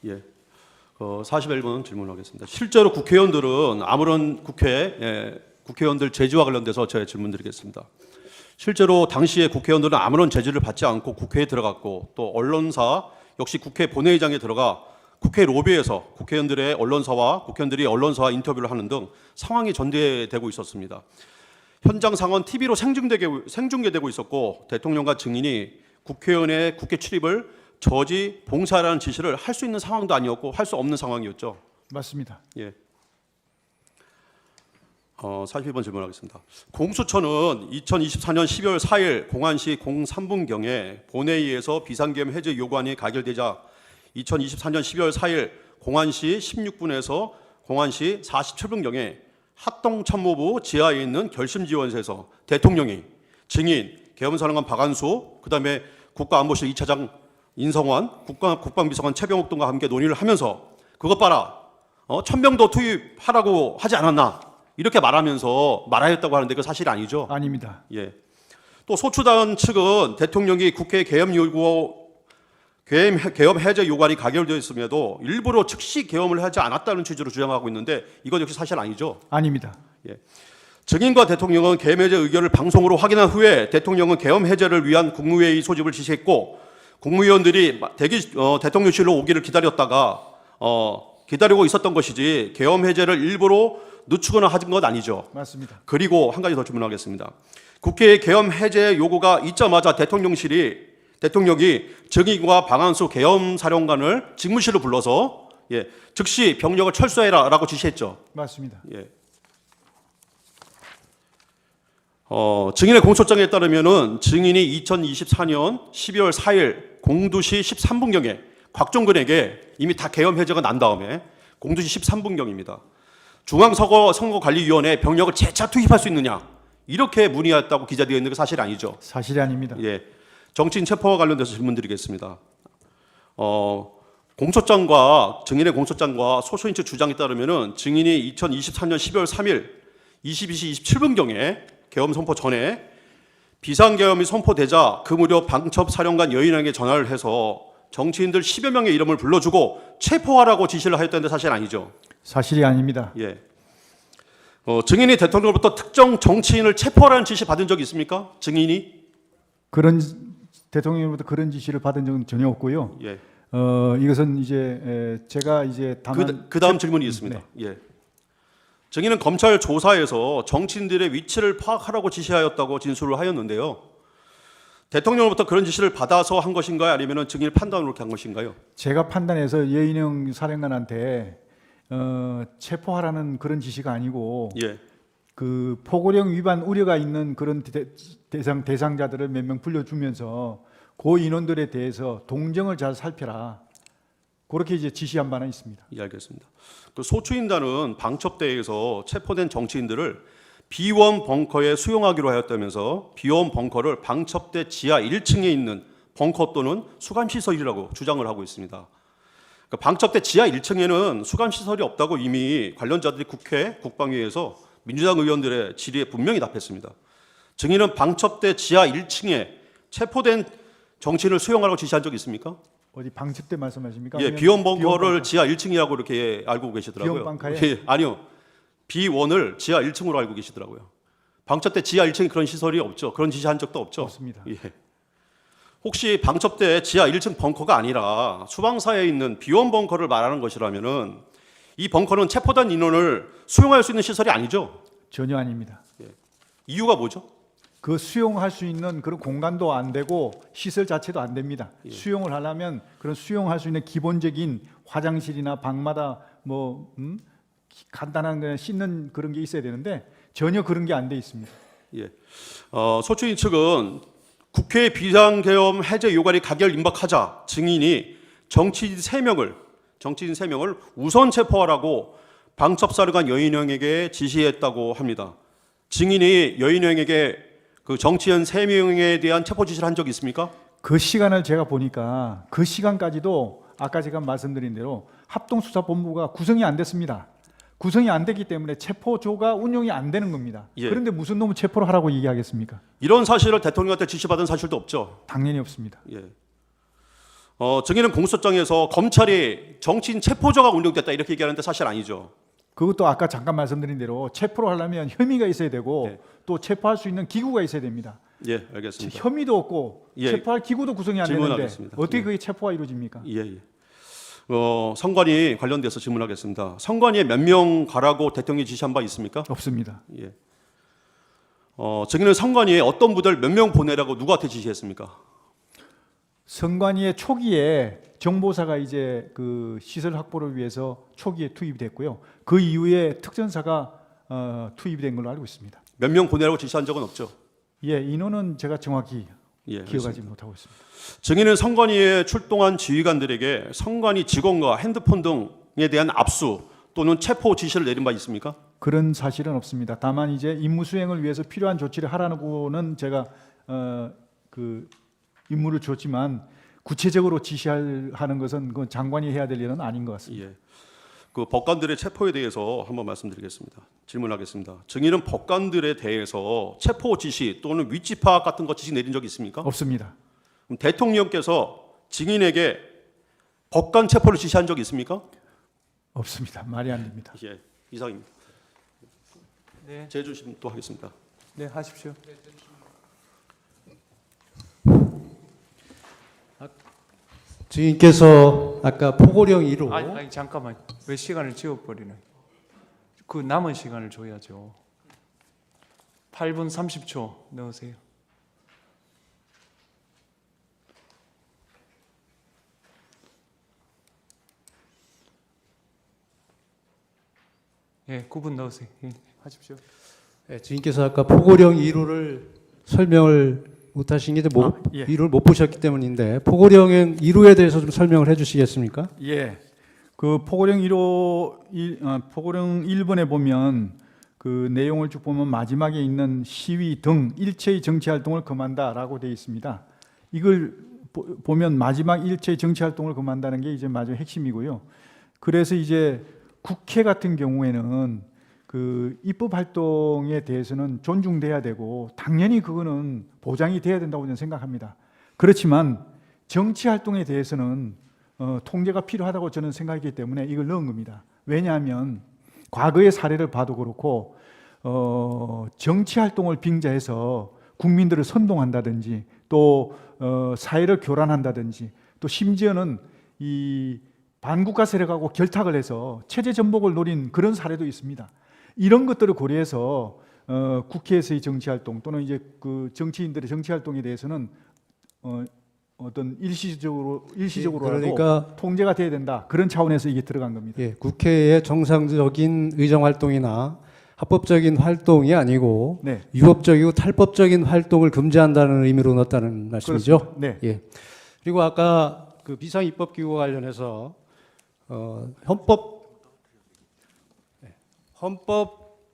예. 41번 질문하겠습니다. 실제로 국회의원들은 아무런 국회의원들 제지와 관련돼서 제 질문드리겠습니다. 실제로 당시에 국회의원들은 아무런 제지를 받지 않고 국회에 들어갔고 또 언론사 역시 국회 본회의장에 들어가 국회 로비에서 국회의원들의 언론사와 국회의원들이 언론사와 인터뷰를 하는 등 상황이 전개되고 있었습니다. 현장 상황 TV로 생중계되고 있었고 대통령과 증인이 국회의원의 국회 출입을 저지 봉사라는 지시를 할 수 있는 상황도 아니었고 할 수 없는 상황이었죠. 맞습니다. 예. 42번 질문하겠습니다. 공수처는 2024년 12월 4일 공안시 03분경에 본회의에서 비상계엄 해제 요구안이 가결되자 2024년 12월 4일 공안시 16분에서 공안시 47분경에 합동참모부 지하에 있는 결심지원실에서 대통령이 증인, 계엄사령관 박안수, 그다음에 국가안보실 2차장 인성환, 국방비서관 최병욱 등과 함께 논의를 하면서 그것 봐라, 1000명도 투입하라고 하지 않았나 이렇게 말하면서 말하였다고 하는데 그 사실이 아니죠? 아닙니다. 예. 또 소추단 측은 대통령이 국회 계엄 해제 요구안이 가결되었음에도 일부러 즉시 계엄을 하지 않았다는 취지로 주장하고 있는데 이건 역시 사실 아니죠? 아닙니다. 예. 증인과 대통령은 계엄 해제 의견을 방송으로 확인한 후에 대통령은 계엄 해제를 위한 국무회의 소집을 지시했고 국무위원들이 대통령실로 오기를 기다렸다가 기다리고 있었던 것이지 계엄 해제를 일부러 늦추거나 하는 건 아니죠. 맞습니다. 그리고 한 가지 더 질문하겠습니다. 국회의 계엄 해제 요구가 있자마자 대통령이 증인과 박안수 계엄사령관을 직무실로 불러서 즉시 병력을 철수해라라고 지시했죠. 맞습니다. 예. 증인의 공소장에 따르면은 증인이 2024년 12월 4일 02시 13분경에 곽종근에게 이미 다 계엄 해제가 난 다음에 02시 13분경입니다. 중앙선거관리위원회에 병력을 재차 투입할 수 있느냐 이렇게 문의했다고 기재되어 있는 게 사실 아니죠? 사실이 아닙니다. 예, 정치인 체포와 관련돼서 질문드리겠습니다. 공소장과 증인의 공소장과 소수인 측 주장에 따르면은 증인이 2024년 12월 3일 22시 27분경에 계엄 선포 전에 비상계엄이 선포되자 그 무렵 방첩사령관 여인에게 전화를 해서 정치인들 10여 명의 이름을 불러주고 체포하라고 지시를 하였다는데 사실 아니죠? 사실이 아닙니다. 예. 증인이 대통령으로부터 특정 정치인을 체포하라는 지시 받은 적이 있습니까? 증인이? 그런 대통령으로부터 그런 지시를 받은 적은 전혀 없고요. 예. 이것은 이제 제가 이제 다만 그 다음 질문이 있습니다. 네. 예. 증인은 검찰 조사에서 정치인들의 위치를 파악하라고 지시하였다고 진술을 하였는데요. 대통령으로부터 그런 지시를 받아서 한 것인가요? 아니면 증인 판단으로 이렇게 한 것인가요? 제가 판단해서 여인영 사령관한테 체포하라는 그런 지시가 아니고 예. 그 포고령 위반 우려가 있는 그런 대상자들을 몇 명 불러주면서 그 인원들에 대해서 동정을 잘 살펴라. 그렇게 이제 지시한 바는 있습니다. 예, 알겠습니다. 그 소추인단은 방첩대에서 체포된 정치인들을 비원 벙커에 수용하기로 하였다면서 비원 벙커를 방첩대 지하 1층에 있는 벙커 또는 수감시설이라고 주장을 하고 있습니다. 그러니까 방첩대 지하 1층에는 수감시설이 없다고 이미 관련자들이 국회 국방위에서 민주당 의원들의 질의에 분명히 답했습니다. 증인은 방첩대 지하 1층에 체포된 정치인을 수용하라고 지시한 적이 있습니까? 어디 방첩대 말씀하십니까? 예, 비원 벙커를 지하 1층이라고 이렇게 알고 계시더라고요. 비원 벙커에? 예, 아니요. 비원을 지하 1층으로 알고 계시더라고요. 방첩대 지하 1층에 그런 시설이 없죠. 그런 지시한 적도 없죠. 없습니다. 예. 혹시 방첩대 지하 1층 벙커가 아니라 수방사에 있는 비원 벙커를 말하는 것이라면은 이 벙커는 체포된 인원을 수용할 수 있는 시설이 아니죠? 전혀 아닙니다. 이유가 뭐죠? 그 수용할 수 있는 그런 공간도 안 되고 시설 자체도 안 됩니다. 수용을 하려면 그런 수용할 수 있는 기본적인 화장실이나 방마다 간단한 그냥 씻는 그런 게 있어야 되는데 전혀 그런 게 안 돼 있습니다. 예. 소추인 측은 국회 비상계엄 해제 요구안이 가결 임박하자 증인이 정치인 3명을 우선 체포하라고 방첩사령관 여인영에게 지시했다고 합니다. 증인이 여인영에게 그 정치인 3명에 대한 체포 지시를 한 적이 있습니까? 그 시간을 제가 보니까 그 시간까지도 아까 제가 말씀드린 대로 합동수사본부가 구성이 안 됐습니다. 구성이 안 됐기 때문에 체포조가 운영이 안 되는 겁니다. 예. 그런데 무슨 놈을 체포를 하라고 얘기하겠습니까? 이런 사실을 대통령한테 지시받은 사실도 없죠. 당연히 없습니다. 예. 증인은 공소장에서 검찰이 정치인 체포조가 운영됐다 이렇게 얘기하는데 사실 아니죠. 그것도 아까 잠깐 말씀드린 대로 체포를 하려면 혐의가 있어야 되고 네. 또 체포할 수 있는 기구가 있어야 됩니다. 예, 알겠습니다. 혐의도 없고 예. 체포할 기구도 구성이 안 되는데 질문하겠습니다. 어떻게 예. 그게 체포가 이루어집니까? 예, 예. 선관위 관련돼서 질문하겠습니다. 선관위에 몇 명 가라고 대통령이 지시한 바 있습니까? 없습니다. 예. 증인은 선관위에 어떤 부대를 몇 명 보내라고 누구한테 지시했습니까? 선관위의 초기에 정보사가 이제 그 시설 확보를 위해서 초기에 투입이 됐고요. 그 이후에 특전사가 투입이 된 걸로 알고 있습니다. 몇 명 보내라고 지시한 적은 없죠. 예, 인원은 제가 정확히 예, 기억하지 알겠습니다. 못하고 있습니다. 증인은 선관위에 출동한 지휘관들에게 선관위 직원과 핸드폰 등에 대한 압수 또는 체포 지시를 내린 바 있습니까? 그런 사실은 없습니다. 다만 이제 임무 수행을 위해서 필요한 조치를 하라고는 제가 그 임무를 줬지만 구체적으로 지시하는 것은 그 장관이 해야 될 일은 아닌 것 같습니다. 예. 그 법관들의 체포에 대해서 한번 말씀드리겠습니다. 질문하겠습니다. 증인은 법관들에 대해서 체포 지시 또는 위치 파악 같은 거 지시 내린 적 있습니까? 없습니다. 그럼 대통령께서 증인에게 법관 체포를 지시한 적 있습니까? 없습니다. 말이 안 됩니다. 예, 이상입니다. 네, 재주심 또 하겠습니다. 네 하십시오. 증인께서 아까 포고령 1호 아니 잠깐만, 왜 시간을 지워버리는? 그 남은 시간을 줘야죠. 8분 30초 넣으세요. 예, 9분 넣으세요. 예, 하십시오. 네, 증인께서 아까 포고령 1호를 설명을 못 하신 게 예. 1호를 못 보셨기 때문인데 포고령 1호에 대해서 좀 설명을 해 주시겠습니까? 예. 그 포고령 1번에 보면 그 내용을 쭉 보면 마지막에 있는 시위 등 일체의 정치 활동을 금한다라고 되어 있습니다. 이걸 보면 마지막 일체의 정치 활동을 금한다는 게 이제 마지막 핵심이고요. 그래서 이제 국회 같은 경우에는 그 입법 활동에 대해서는 존중돼야 되고 당연히 그거는 보장이 돼야 된다고 저는 생각합니다. 그렇지만 정치 활동에 대해서는 통제가 필요하다고 저는 생각하기 때문에 이걸 넣은 겁니다. 왜냐하면 과거의 사례를 봐도 그렇고 정치 활동을 빙자해서 국민들을 선동한다든지 또 사회를 교란한다든지 또 심지어는 이 반국가 세력하고 결탁을 해서 체제 전복을 노린 그런 사례도 있습니다. 이런 것들을 고려해서 국회에서의 정치 활동 또는 이제 그 정치인들의 정치 활동에 대해서는 어떤 일시적으로라도 그러니까 통제가 돼야 된다. 그런 차원에서 이게 들어간 겁니다. 예, 국회의 정상적인 의정 활동이나 합법적인 활동이 아니고 네. 유법적이고 탈법적인 활동을 금지한다는 의미로 넣었다는 말씀이죠. 네. 예. 그리고 아까 그 비상 입법 기구와 관련해서 헌법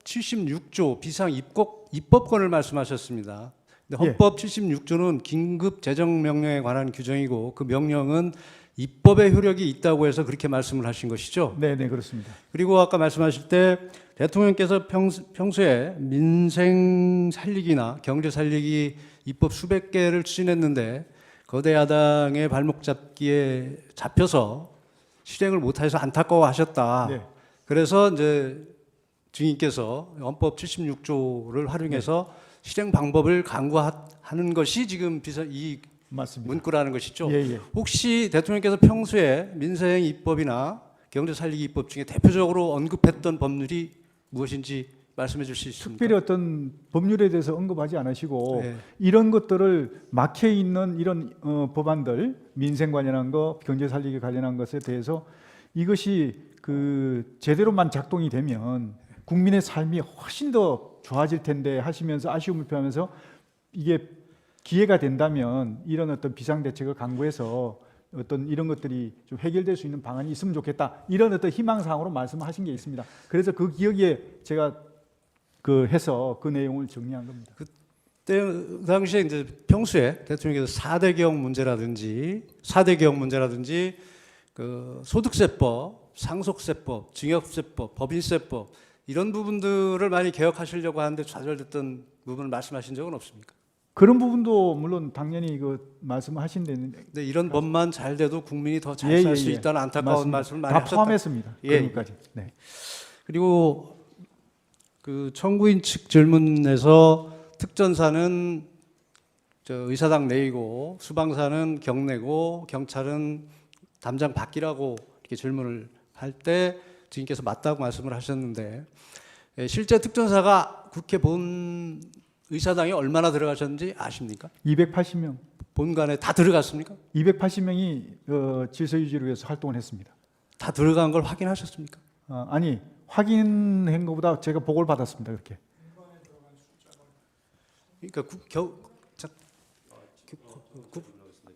76조 비상 입법권을 말씀하셨습니다. 근데 헌법 76조는 긴급 재정 명령에 관한 규정이고 그 명령은 입법의 효력이 있다고 해서 그렇게 말씀을 하신 것이죠. 네, 네, 그렇습니다. 그리고 아까 말씀하실 때 대통령께서 평소에 민생 살리기나 경제 살리기 입법 수백 개를 추진했는데 거대 야당의 발목 잡기에 잡혀서 실행을 못해서 안타까워하셨다. 네. 그래서 이제 증인께서 헌법 76조를 활용해서 실행 방법을 강구하는 것이 지금 이 맞습니다. 문구라는 것이죠. 예, 예. 혹시 대통령께서 평소에 민생 입법이나 경제 살리기 입법 중에 대표적으로 언급했던 법률이 무엇인지 말씀해 주실 수 있습니까? 특별히 어떤 법률에 대해서 언급하지 않으시고 네. 이런 것들을 막혀 있는 이런 법안들 민생 관련한 거, 경제 살리기 관련한 것에 대해서 이것이 그 제대로만 작동이 되면 국민의 삶이 훨씬 더 좋아질 텐데 하시면서 아쉬움을 표하면서 이게 기회가 된다면 이런 어떤 비상 대책을 강구해서 어떤 이런 것들이 좀 해결될 수 있는 방안이 있으면 좋겠다. 이런 어떤 희망사항으로 말씀하신 게 있습니다. 그래서 그 기억에 제가 해서 그 내용을 정리한 겁니다. 그때 당시에 이제 평소에 대통령께서 4대 개혁 문제라든지 그 소득세법, 상속세법, 증여세법, 법인세법 이런 부분들을 많이 개혁하시려고 하는데 좌절됐던 부분을 말씀하신 적은 없습니까? 그런 부분도 물론 당연히 그 말씀하신 데는 근데 이런 법만 잘 돼도 국민이 더 잘 예, 살 예, 수 예. 있다는 안타까운 맞습니다. 말씀을 많이 다 하셨다. 포함했습니다. 예, 그런 것까지. 네. 그리고 그 청구인 측 질문에서 특전사는 저 의사당 내이고 수방사는 경내고 경찰은 담장 밖이라고 이렇게 질문을 할 때 주인께서 맞다고 말씀을 하셨는데 실제 특전사가 국회 본 의사당에 얼마나 들어가셨는지 아십니까? 280명. 본관에 다 들어갔습니까? 280명이 질서 유지를 위해서 활동을 했습니다. 다 들어간 걸 확인하셨습니까? 아니 확인한 것보다 제가 보고를 받았습니다. 그렇게. 그러니까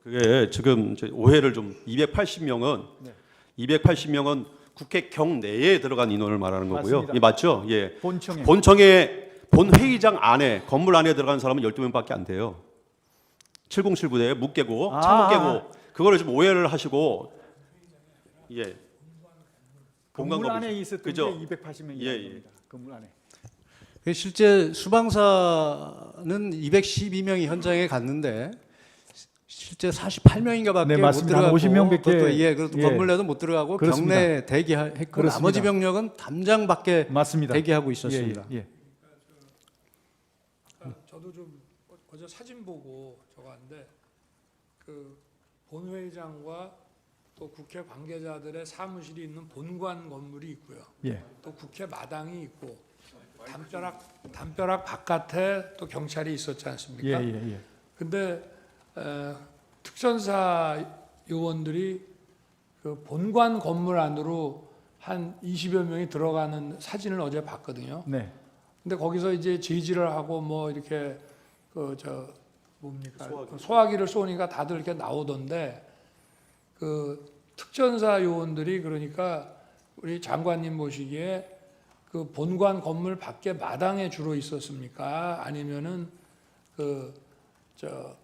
그게 지금 이제 오해를 좀 280명은 국회 경내에 들어간 인원을 말하는 거고요. 맞습니다. 예, 맞죠? 예. 본청에 본 회의장 안에 건물 안에 들어간 사람은 12명밖에 안 돼요. 7079대 묵 깨고 차묵 깨고 그거를 좀 오해를 하시고 예. 건물 공간 안에 거부죠. 있었던 그죠? 게 280명이라는 예, 예. 겁니다. 건물 안에. 실제 수방사는 212명이 현장에 갔는데 실제 48명인가밖에 네, 못 맞습니다. 들어가고 50명 밖에, 그것도 그것도 예. 건물 내도 못 들어가고 그렇습니다. 경내 대기했고 그렇습니다. 나머지 병력은 담장 밖에 맞습니다. 대기하고 있었습니다. 예, 예. 저도 좀 어제 사진 보고 저거 하는데 그 본회의장과 또 국회 관계자들의 사무실이 있는 본관 건물이 있고요. 예. 또 국회 마당이 있고 담벼락 바깥에 또 경찰이 있었지 않습니까? 예, 예, 예. 근데 특전사 요원들이 그 본관 건물 안으로 한 20여 명이 들어가는 사진을 어제 봤거든요. 네. 근데 거기서 이제 제지를 하고 뭐 이렇게 소화기를 쏘니까 다들 이렇게 나오던데 그 특전사 요원들이 그러니까 우리 장관님 보시기에 그 본관 건물 밖에 마당에 주로 있었습니까? 아니면은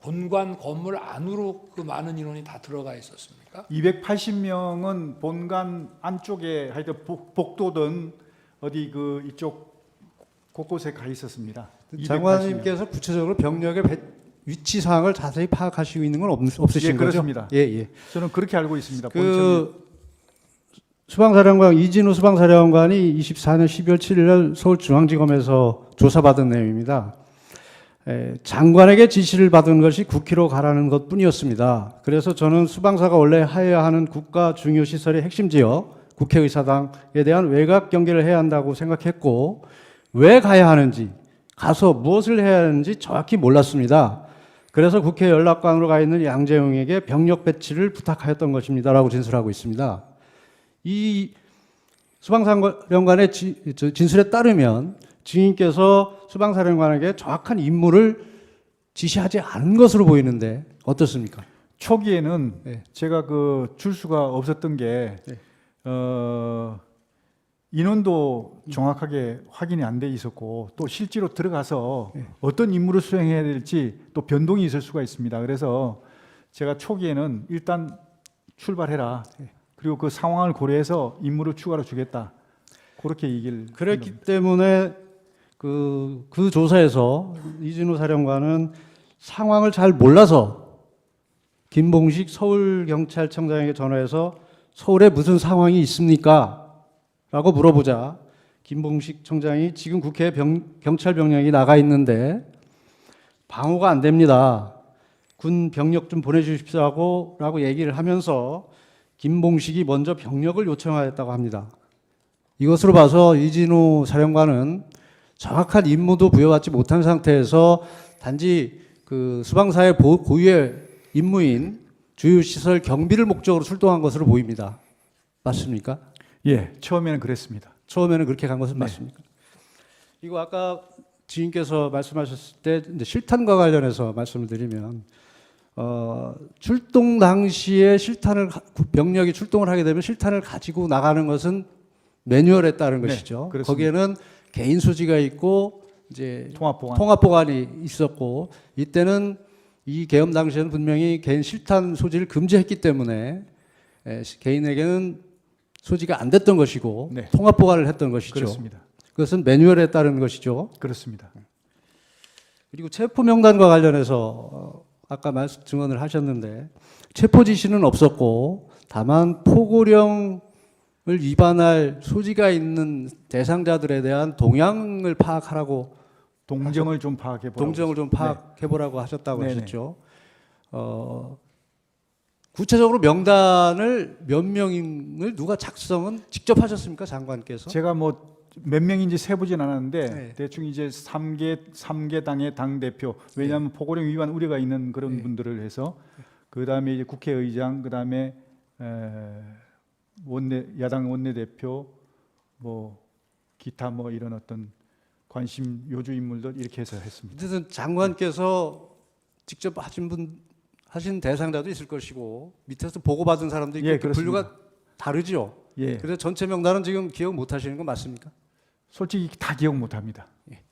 본관 건물 안으로 그 많은 인원이 다 들어가 있었습니까? 280명은 본관 안쪽에 하여튼 복도든 어디 그 이쪽 곳곳에 가 있었습니다. 280명. 장관님께서 구체적으로 병력의 위치 사항을 자세히 파악하시고 있는 건 없으신 예, 거죠? 그렇습니다. 예, 예. 저는 그렇게 알고 있습니다. 그 수방사령관 이진우 수방사령관이 24년 12월 7일 날 서울중앙지검에서 조사받은 내용입니다. 장관에게 지시를 받은 것이 국회로 가라는 것뿐이었습니다. 그래서 저는 수방사가 원래 하여야 하는 국가 중요 시설의 핵심 지역 국회의사당에 대한 외곽 경계를 해야 한다고 생각했고 왜 가야 하는지 가서 무엇을 해야 하는지 정확히 몰랐습니다. 그래서 국회 연락관으로 가 있는 양재용에게 병력 배치를 부탁하였던 것입니다라고 진술하고 있습니다. 이 수방사령관의 진술에 따르면 증인께서 수방사령관에게 정확한 임무를 지시하지 않은 것으로 보이는데 어떻습니까? 초기에는 네. 제가 그 줄수가 없었던 게 네. 인원도 정확하게 확인이 안 돼 있었고 또 실제로 들어가서 어떤 임무를 수행해야 될지 또 변동이 있을 수가 있습니다. 그래서 제가 초기에는 일단 출발해라. 그리고 그 상황을 고려해서 임무를 추가로 주겠다. 그렇게 얘기를 그랬기 때문에 그 조사에서 이진우 사령관은 상황을 잘 몰라서 김봉식 서울경찰청장에게 전화해서 서울에 무슨 상황이 있습니까? 라고 물어보자 김봉식 청장이 지금 국회에 경찰 병력이 나가 있는데 방어가 안 됩니다. 군 병력 좀 보내주십시오 라고 얘기를 하면서 김봉식이 먼저 병력을 요청하였다고 합니다. 이것으로 봐서 이진우 사령관은 정확한 임무도 부여받지 못한 상태에서 단지 그 수방사의 고유의 임무인 주요시설 경비를 목적으로 출동한 것으로 보입니다. 맞습니까? 예, 처음에는 그랬습니다. 처음에는 그렇게 간 것은 네. 맞습니까? 이거 아까 지인께서 말씀하셨을 때 이제 실탄과 관련해서 말씀을 드리면 출동 당시에 병력이 출동을 하게 되면 실탄을 가지고 나가는 것은 매뉴얼에 따른 네, 것이죠. 그렇습니다. 거기에는 개인 소지가 있고 이제 통합보관. 통합 보관이 있었고 이때는 이 계엄 당시에는 분명히 개인 실탄 소지를 금지했기 때문에 개인에게는 소지가 안 됐던 것이고 네. 통합 보관을 했던 것이죠. 그렇습니다. 그것은 매뉴얼에 따른 것이죠. 그렇습니다. 그리고 체포 명단과 관련해서 아까 말씀 증언을 하셨는데 체포 지시는 없었고 다만 포고령을 위반할 소지가 있는 대상자들에 대한 동향을 파악하라고 동정을 좀 파악해 보라고. 동정을 좀 파악해 보라고 하셨다고 네네. 하셨죠. 구체적으로 명단을 몇 명을 누가 작성은 직접 하셨습니까, 장관께서? 제가 뭐 몇 명인지 세보진 않았는데 네. 대충 이제 3개 당의 당 대표, 왜냐하면 포고령 위반 우려가 있는 그런 네. 분들을 해서 그 다음에 이제 국회의장, 그 다음에 야당 원내대표, 뭐 기타 뭐 이런 어떤 관심 요주 인물들 이렇게 해서 했습니다. 어쨌든 장관께서 직접 하신 대상자도 있을 것이고 밑에서 보고받은 사람도 있고 예, 그 그렇습니다. 분류가 다르죠. 예, 그래서 전체 명단은 지금 기억 못 하시는 건 맞습니까? 솔직히 다 기억 못합니다. 예.